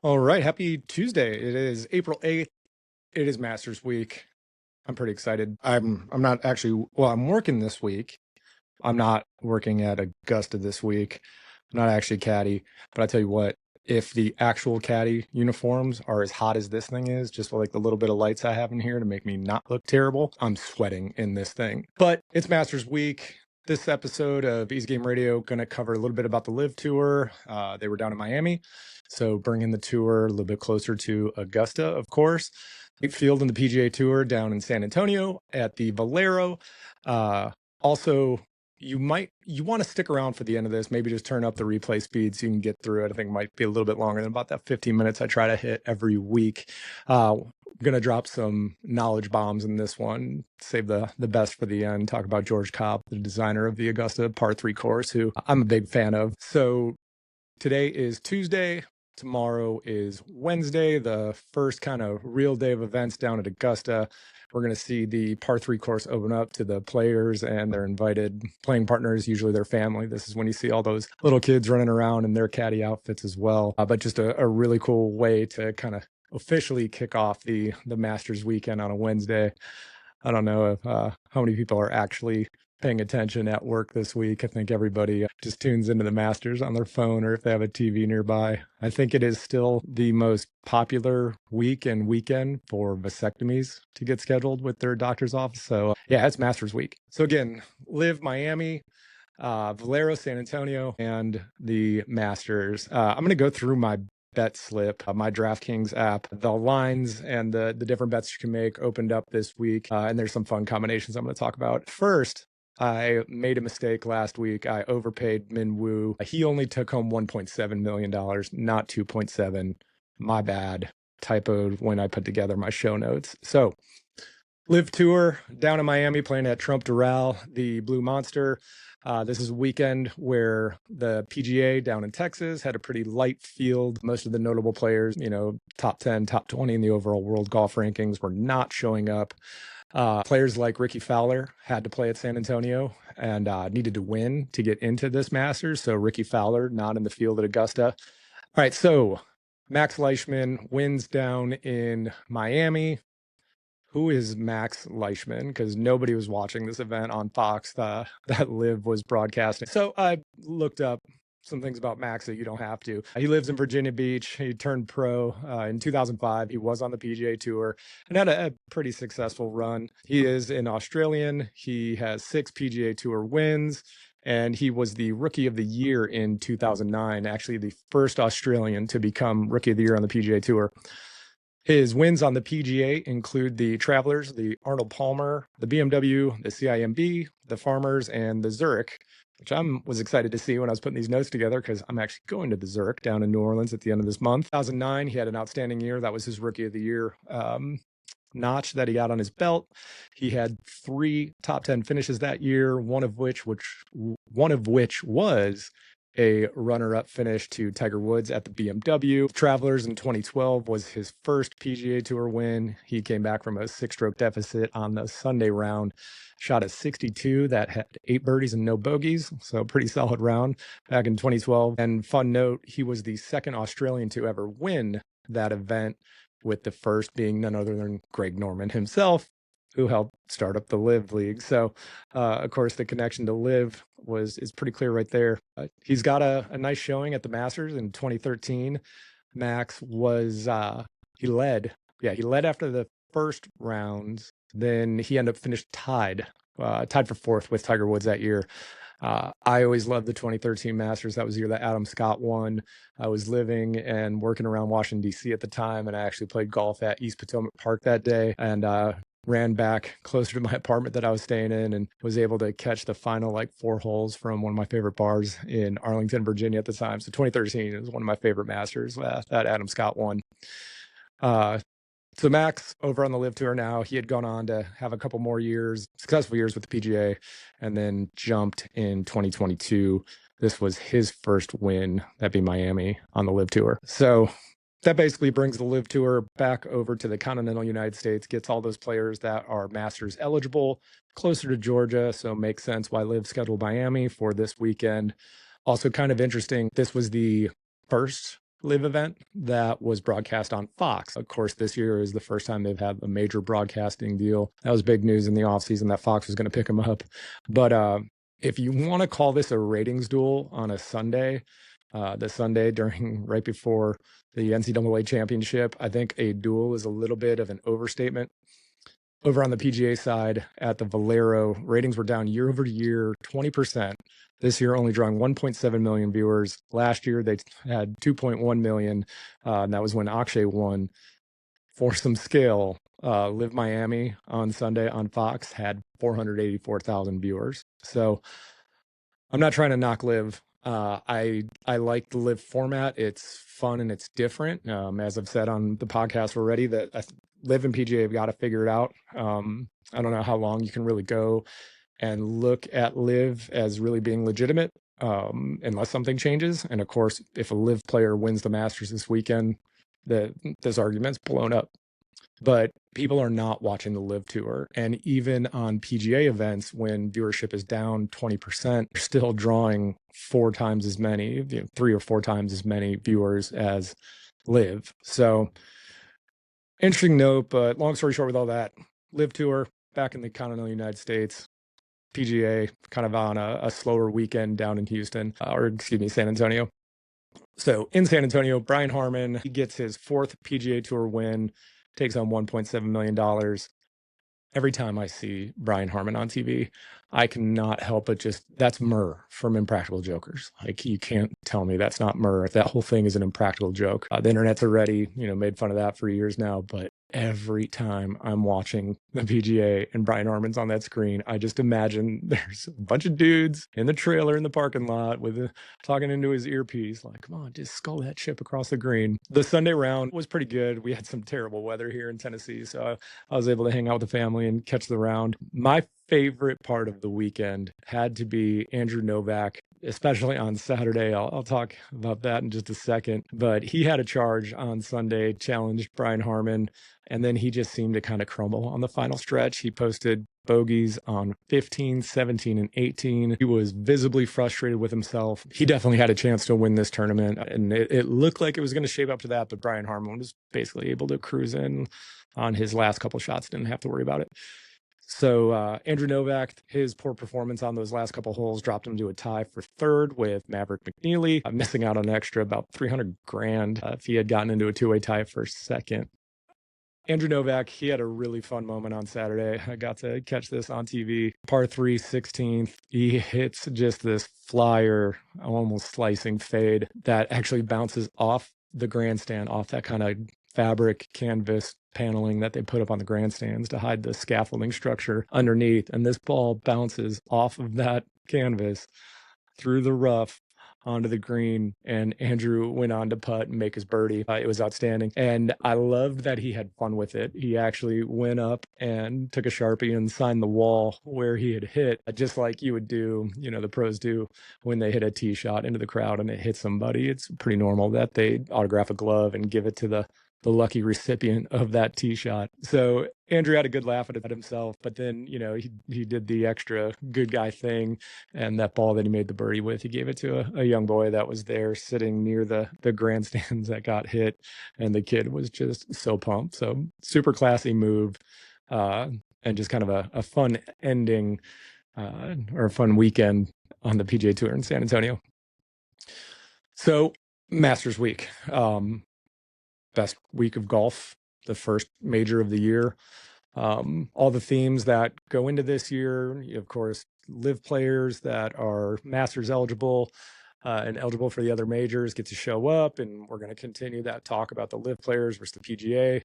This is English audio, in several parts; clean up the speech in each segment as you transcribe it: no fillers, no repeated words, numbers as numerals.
All right, happy Tuesday. It is April 8th. It is Masters Week. I'm pretty excited. I'm not actually, well, I'm working this week. I'm not working at Augusta this week. I'm not actually caddy, but I tell you what, if the actual caddy uniforms are as hot as this thing is, just like the little bit of lights I have in here to make me not look terrible, I'm sweating in this thing. But it's Masters Week. This episode of Easy Game Radio going to cover a little bit about the Live Tour. They were down in Miami, so bringing the tour a little bit closer to Augusta, of course. Field in the PGA Tour down in San Antonio at the Valero. Also, you want to stick around for the end of this, maybe just turn up the replay speed so you can get through it. I think it might be a little bit longer than about that 15 minutes I try to hit every week. I'm going to drop some knowledge bombs in this one, save the best for the end, talk about George Cobb, the designer of the Augusta Par 3 course, who I'm a big fan of. So today is Tuesday. Tomorrow is Wednesday, the first kind of real day of events down at Augusta. We're going to see the Par 3 course open up to the players and their invited playing partners, usually their family. This is when you see all those little kids running around in their caddy outfits as well. But just a really cool way to kind of officially kick off the Masters weekend on a Wednesday. I don't know if how many people are actually paying attention at work this week. I think everybody just tunes into the Masters on their phone or if they have a TV nearby. I think it is still the most popular week and weekend for vasectomies to get scheduled with their doctor's office. So yeah, it's Masters week. So again, Live Miami, Valero, San Antonio, and the Masters. I'm going to go through my bet slip, my DraftKings app. The lines and the different bets you can make opened up this week, and there's some fun combinations I'm going to talk about. First, I made a mistake last week. I overpaid Min Woo. He only took home $1.7 million, not 2.7. My bad. Typoed when I put together my show notes. So, Live Tour down in Miami, playing at Trump Doral, the Blue Monster. This is a weekend where the PGA down in Texas had a pretty light field. Most of the notable players, top 10, top 20 in the overall world golf rankings were not showing up. Players like Ricky Fowler had to play at San Antonio and needed to win to get into this Masters. So Ricky Fowler not in the field at Augusta. All right, so Max Leishman wins down in Miami. Who is Max Leishman? Because nobody was watching this event on Fox that Live was broadcasting. So I looked up some things about Max that you don't have to. He lives in Virginia Beach. He turned pro in 2005. He was on the PGA Tour and had a pretty successful run. He is an Australian. He has 6 PGA Tour wins, and he was the Rookie of the Year in 2009, actually the first Australian to become Rookie of the Year on the PGA Tour. His wins on the PGA include the Travelers, the Arnold Palmer, the BMW, the CIMB, the Farmers, and the Zurich, which I was excited to see when I was putting these notes together because I'm actually going to the Zurich down in New Orleans at the end of this month. 2009, he had an outstanding year. That was his Rookie of the Year notch that he got on his belt. He had 3 top 10 finishes that year, one of which was a runner-up finish to Tiger Woods at the BMW. Travelers in 2012 was his first PGA Tour win. He came back from a 6-stroke deficit on the Sunday round, shot a 62 that had 8 birdies and no bogeys, so pretty solid round back in 2012. And fun note, he was the second Australian to ever win that event, with the first being none other than Greg Norman himself, who helped start up the Live League. So, of course, the connection to Live is pretty clear right there. He's got a nice showing at the Masters in 2013. Max was, he led after the first rounds. Then he ended up finished tied for 4th with Tiger Woods that year. I always loved the 2013 Masters. That was the year that Adam Scott won. I was living and working around Washington, D.C. at the time, and I actually played golf at East Potomac Park that day. And ran back closer to my apartment that I was staying in and was able to catch the final 4 holes from one of my favorite bars in Arlington, Virginia at the time. So 2013 was one of my favorite Masters that Adam Scott won. So Max over on the Live Tour now, he had gone on to have a couple more successful years with the PGA, and then jumped in 2022. This was his first win, that'd be Miami, on the Live Tour. So that basically brings the Live Tour back over to the continental United States, gets all those players that are Masters eligible closer to Georgia, so makes sense why Live scheduled Miami for this weekend. Also kind of interesting, this was the first live event that was broadcast on Fox. Of course, this year is the first time they've had a major broadcasting deal. That was big news in the offseason that Fox was going to pick them up. But if you want to call this a ratings duel on a Sunday, the Sunday right before the NCAA championship, I think a duel is a little bit of an overstatement. Over on the PGA side at the Valero, ratings were down year over year, 20%. This year, only drawing 1.7 million viewers. Last year, they had 2.1 million, and that was when Akshay won. For some scale, Live Miami on Sunday on Fox had 484,000 viewers. So I'm not trying to knock Live. I like the Live format. It's fun and it's different. As I've said on the podcast already, that Live and PGA have got to figure it out. I don't know how long you can really go and look at Live as really being legitimate unless something changes. And of course, if a Live player wins the Masters this weekend, this argument's blown up. But people are not watching the Live Tour. And even on PGA events, when viewership is down 20%, they're still drawing 4 times as many, 3 or 4 times as many viewers as Live. So interesting note, but long story short with all that, Live Tour back in the continental United States, PGA kind of on a slower weekend down in Houston, San Antonio. So in San Antonio, Brian Harmon, he gets his 4th PGA Tour win, takes on $1.7 million. Every time I see Brian Harmon on TV, I cannot help but that's Murr from Impractical Jokers. Like, you can't tell me that's not Murr. That whole thing is an impractical joke. The internet's already, made fun of that for years now, but every time I'm watching the PGA and Brian Harmon's on that screen, I just imagine there's a bunch of dudes in the trailer in the parking lot talking into his earpiece, like, come on, just scull that chip across the green. The Sunday round was pretty good. We had some terrible weather here in Tennessee, so I was able to hang out with the family and catch the round. My favorite part of the weekend had to be Andrew Novak, especially on Saturday. I'll talk about that in just a second. But he had a charge on Sunday, challenged Brian Harmon, and then he just seemed to kind of crumble on the final stretch. He posted bogeys on 15, 17, and 18. He was visibly frustrated with himself. He definitely had a chance to win this tournament, and it looked like it was going to shape up to that, but Brian Harmon was basically able to cruise in on his last couple shots, didn't have to worry about it. So Andrew Novak, his poor performance on those last couple holes dropped him to a tie for 3rd with Maverick McNeely, missing out on an extra about $300,000 if he had gotten into a 2-way tie for 2nd. Andrew Novak, he had a really fun moment on Saturday. I got to catch this on TV. Par 3, 16th. He hits just this flyer, almost slicing fade that actually bounces off the grandstand, off that kind of fabric canvas paneling that they put up on the grandstands to hide the scaffolding structure underneath. And this ball bounces off of that canvas through the rough onto the green, and Andrew went on to putt and make his birdie. It was outstanding, and I loved that he had fun with it. He actually went up and took a Sharpie and signed the wall where he had hit, just like you would do, the pros do when they hit a tee shot into the crowd and it hits somebody. It's pretty normal that they autograph a glove and give it to the lucky recipient of that tee shot. So Andrew had a good laugh at himself, but then, he did the extra good guy thing, and that ball that he made the birdie with, he gave it to a young boy that was there sitting near the grandstands that got hit, and the kid was just so pumped. So super classy move, and just kind of a fun ending or a fun weekend on the PGA Tour in San Antonio. So Masters Week. Best week of golf, the first major of the year. All the themes that go into this year, of course, Live players that are Masters eligible and eligible for the other majors get to show up, and we're going to continue that talk about the Live players versus the PGA.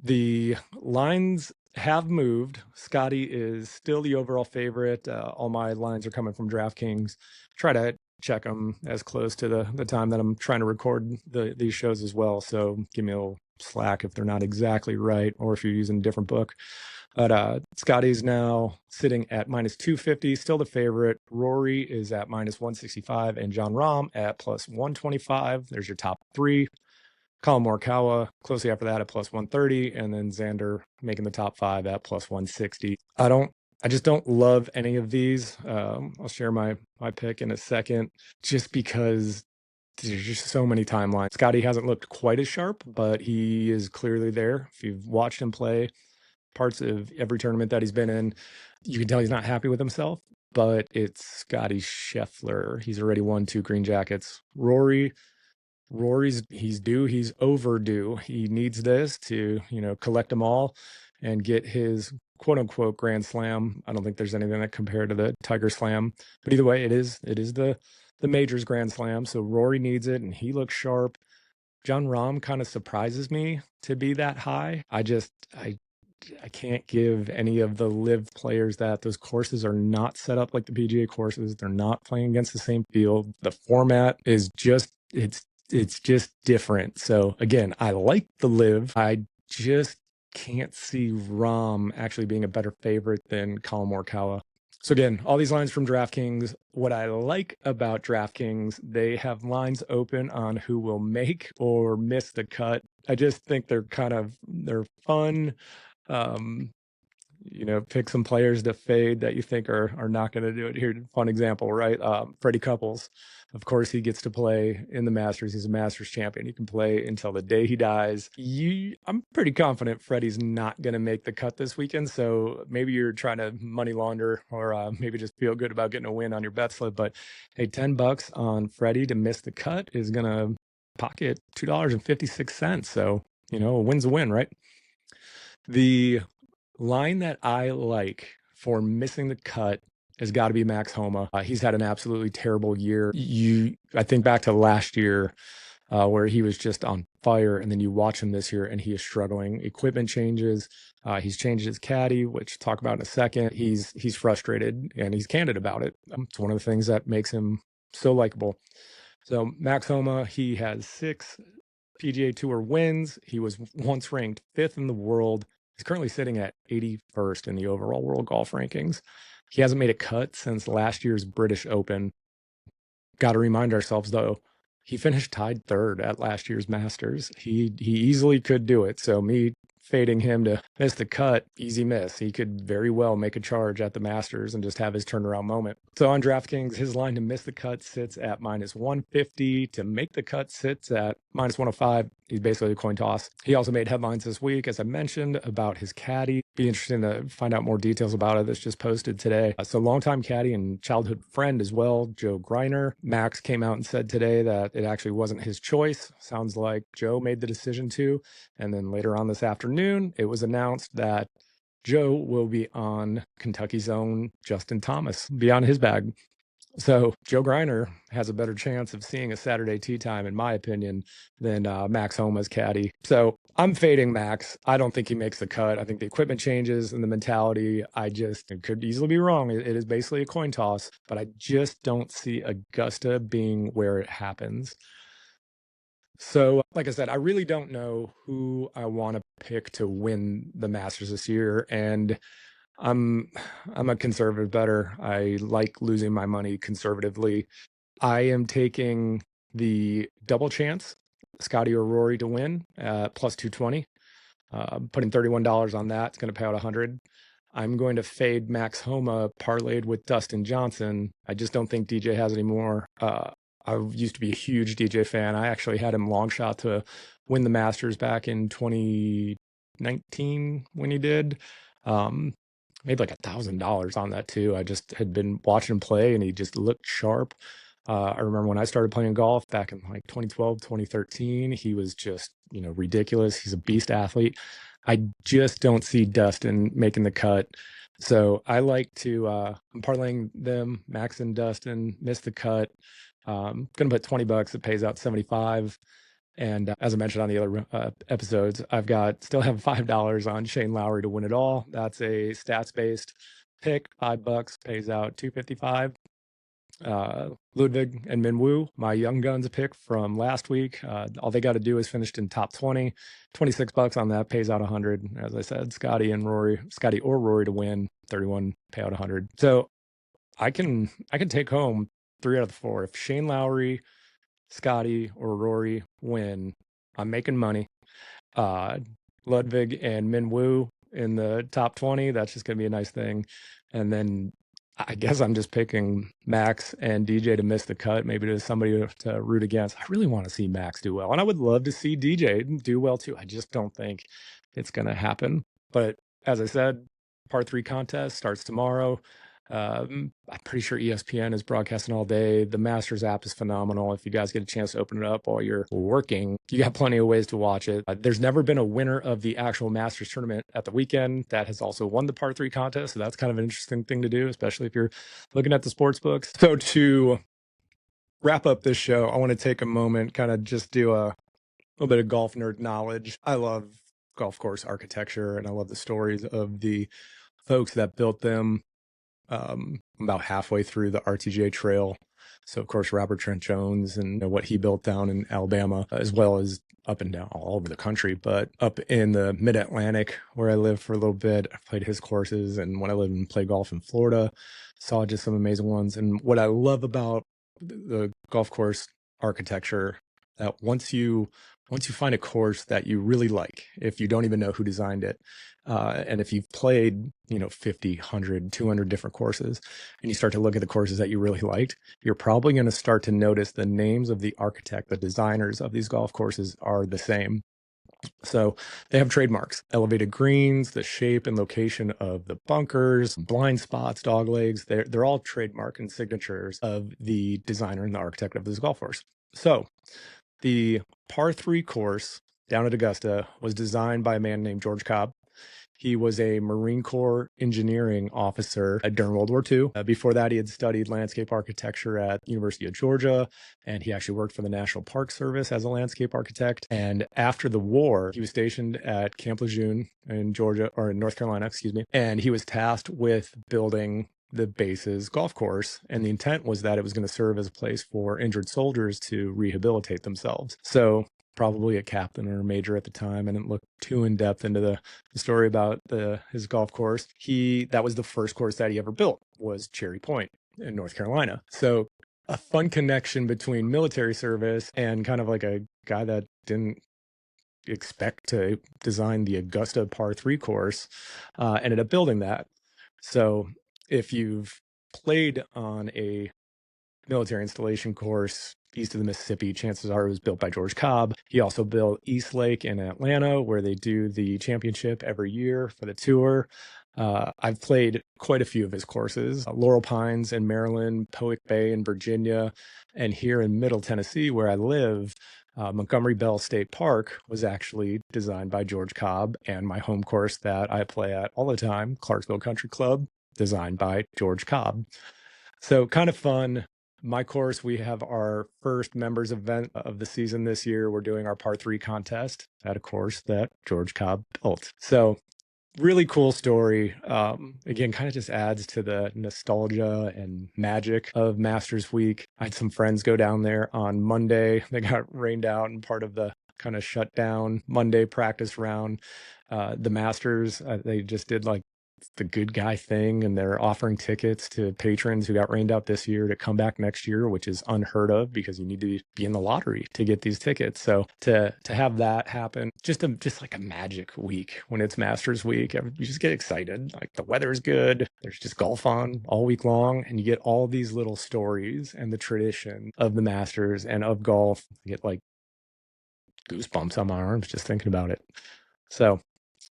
The lines have moved. Scotty is still the overall favorite. All my lines are coming from DraftKings. Try to check them as close to the time that I'm trying to record these shows as well. So give me a little slack if they're not exactly right, or if you're using a different book. But Scotty's now sitting at minus 250, still the favorite. Rory is at minus 165, and Jon Rahm at plus 125. There's your top 3. Colin Morikawa closely after that at plus 130, and then Xander making the top 5 at plus 160. I just don't love any of these. I'll share my pick in a second, just because there's just so many timelines. Scotty hasn't looked quite as sharp, but he is clearly there. If you've watched him play parts of every tournament that he's been in, you can tell he's not happy with himself, but it's Scotty Scheffler. He's already won 2 green jackets. Rory's he's due, he's overdue. He needs this to, collect them all and get his quote unquote grand slam. I don't think there's anything that compared to the Tiger Slam, but either way, it is the majors grand slam. So Rory needs it and he looks sharp. John Rahm kind of surprises me to be that high. I can't give any of the live players that. Those courses are not set up like the PGA courses. They're not playing against the same field. The format is just it's just different. So again, I like the live. I just can't see Rahm actually being a better favorite than Colin Morikawa. So again, all these lines from DraftKings. What I like about DraftKings, they have lines open on who will make or miss the cut. I just think they're fun. Pick some players to fade that you think are not going to do it. Here, fun example, right? Freddie Couples. Of course, he gets to play in the Masters. He's a Masters champion. He can play until the day he dies. I'm pretty confident Freddie's not going to make the cut this weekend. So maybe you're trying to money launder or maybe just feel good about getting a win on your bet slip. But hey, $10 on Freddie to miss the cut is going to pocket $2.56. So, a win's a win, right? The line that I like for missing the cut has got to be Max Homa. He's had an absolutely terrible year. I think back to last year where he was just on fire, and then you watch him this year and he is struggling. Equipment changes. He's changed his caddy, which I'll talk about in a second. He's frustrated and he's candid about it. It's one of the things that makes him so likable. So Max Homa, he has 6 PGA Tour wins. He was once ranked 5th in the world. He's currently sitting at 81st in the overall world golf rankings. He hasn't made a cut since last year's British Open. Got to remind ourselves, though, he finished tied 3rd at last year's Masters. He easily could do it. So me fading him to miss the cut, easy miss. He could very well make a charge at the Masters and just have his turnaround moment. So on DraftKings, his line to miss the cut sits at -150. To make the cut sits at -105. He's basically a coin toss. He also made headlines this week, as I mentioned, about his caddy. Be interesting to find out more details about it. That's just posted today. So longtime caddy and childhood friend as well, Joe Greiner. Max came out and said today that it actually wasn't his choice. Sounds like Joe made the decision to. And then later on this afternoon, it was announced that Joe will be on Kentucky's own Justin Thomas, be on his bag. So Joe Greiner has a better chance of seeing a Saturday tee time, in my opinion, than Max Homa's caddy. So I'm fading Max. I don't think he makes the cut. I think the equipment changes and the mentality, it could easily be wrong. It is basically a coin toss, but I just don't see Augusta being where it happens. So, like I said, I really don't know who I want to pick to win the Masters this year. And I'm a conservative bettor. I like losing my money conservatively. I am taking the double chance, Scotty or Rory to win, plus 220. Putting $31 on that. It's going to pay out 100. I'm going to fade Max Homa parlayed with Dustin Johnson. I just don't think DJ has any more. I used to be a huge DJ fan. I actually had him long shot to win the Masters back in 2019 when he did. Made like $1,000 on that too. I just had been watching him play and he just looked sharp. I remember when I started playing golf back in like 2012, 2013, he was just, ridiculous. He's a beast athlete. I just don't see Dustin making the cut. So I like to, I'm parlaying them, Max and Dustin, miss the cut. Going to put $20. It pays out 75. And as I mentioned on the other episodes, still have $5 on Shane Lowry to win it all. That's a stats-based pick. $5 pays out 255. Ludwig and Minwoo, my young guns pick from last week. All they got to do is finish in top 20. $26 on that pays out 100. As I said, Scotty or Rory to win. 31 pay out 100. So I can take home 3 out of the 4. If Shane Lowry, Scotty or Rory win, I'm making money. Ludwig and Minwoo in the top 20, that's just going to be a nice thing. And then I guess I'm just picking Max and DJ to miss the cut, maybe to somebody to root against. I really want to see Max do well, and I would love to see DJ do well too. I just don't think it's going to happen. But as I said, Par 3 contest starts tomorrow. I'm pretty sure ESPN is broadcasting all day. The Masters app is phenomenal. If you guys get a chance to open it up while you're working, you got plenty of ways to watch it. There's never been a winner of the actual Masters tournament at the weekend that has also won the Par 3 contest. So that's kind of an interesting thing to do, especially if you're looking at the sports books. So to wrap up this show, I want to take a moment, kind of just do a little bit of golf nerd knowledge. I love golf course architecture, and I love the stories of the folks that built them. About halfway through the RTJ trail. So of course, Robert Trent Jones and what he built down in Alabama, as well as up and down all over the country, but up in the mid-Atlantic where I lived for a little bit, I played his courses. And when I lived and played golf in Florida, saw just some amazing ones. And what I love about the golf course architecture, that once you find a course that you really like, if you don't even know who designed it, and if you've played, 50, 100, 200 different courses, and you start to look at the courses that you really liked, you're probably going to start to notice the names of the architect, the designers of these golf courses are the same. So they have trademarks: elevated greens, the shape and location of the bunkers, blind spots, dog legs. They're all trademark and signatures of the designer and the architect of this golf course. So the Par 3 course down at Augusta was designed by a man named George Cobb. He was a Marine Corps engineering officer during World War II. Before that, he had studied landscape architecture at the University of Georgia, and he actually worked for the National Park Service as a landscape architect. And after the war, he was stationed at Camp Lejeune in Georgia, or in North Carolina, and he was tasked with building the base's golf course. And the intent was that it was going to serve as a place for injured soldiers to rehabilitate themselves. So probably a captain or a major at the time. I didn't look too in depth into the story about his golf course. That was the first course that he ever built, was Cherry Point in North Carolina. So a fun connection between military service and kind of like a guy that didn't expect to design the Augusta Par 3 course, ended up building that. So if you've played on a military installation course east of the Mississippi, chances are it was built by George Cobb. He also built East Lake in Atlanta, where they do the championship every year for the tour. I've played quite a few of his courses: Laurel Pines in Maryland, Poick Bay in Virginia, and here in Middle Tennessee, where I live, Montgomery Bell State Park was actually designed by George Cobb, and my home course that I play at all the time, Clarksville Country Club, designed by George Cobb. So kind of fun. My course, we have our first members event of the season this year. We're doing our Par 3 contest at a course that George Cobb built. So really cool story. Again, kind of just adds to the nostalgia and magic of Masters Week. I had some friends go down there on Monday. They got rained out and part of the kind of shut down Monday practice round. The Masters, they just did like the good guy thing, and they're offering tickets to patrons who got rained out this year to come back next year, which is unheard of because you need to be in the lottery to get these tickets. So to have that happen, just like a magic week when it's Masters Week. You just get excited. Like, the weather's good, there's just golf on all week long, and you get all these little stories and the tradition of the Masters and of golf. I get like goosebumps on my arms just thinking about it. So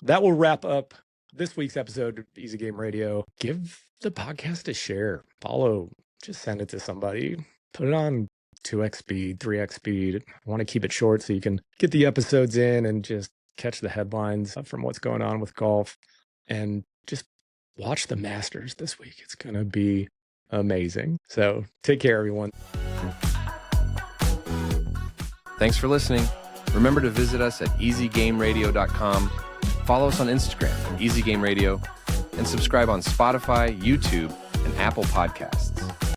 that will wrap up this week's episode of Easy Game Radio. Give the podcast a share, follow, just send it to somebody, put it on 2x speed, 3x speed. I want to keep it short so you can get the episodes in and just catch the headlines from what's going on with golf, and just watch the Masters this week. It's going to be amazing. So take care, everyone. Thanks for listening. Remember to visit us at easygameradio.com. Follow us on Instagram at Easy Game Radio, and subscribe on Spotify, YouTube, and Apple Podcasts.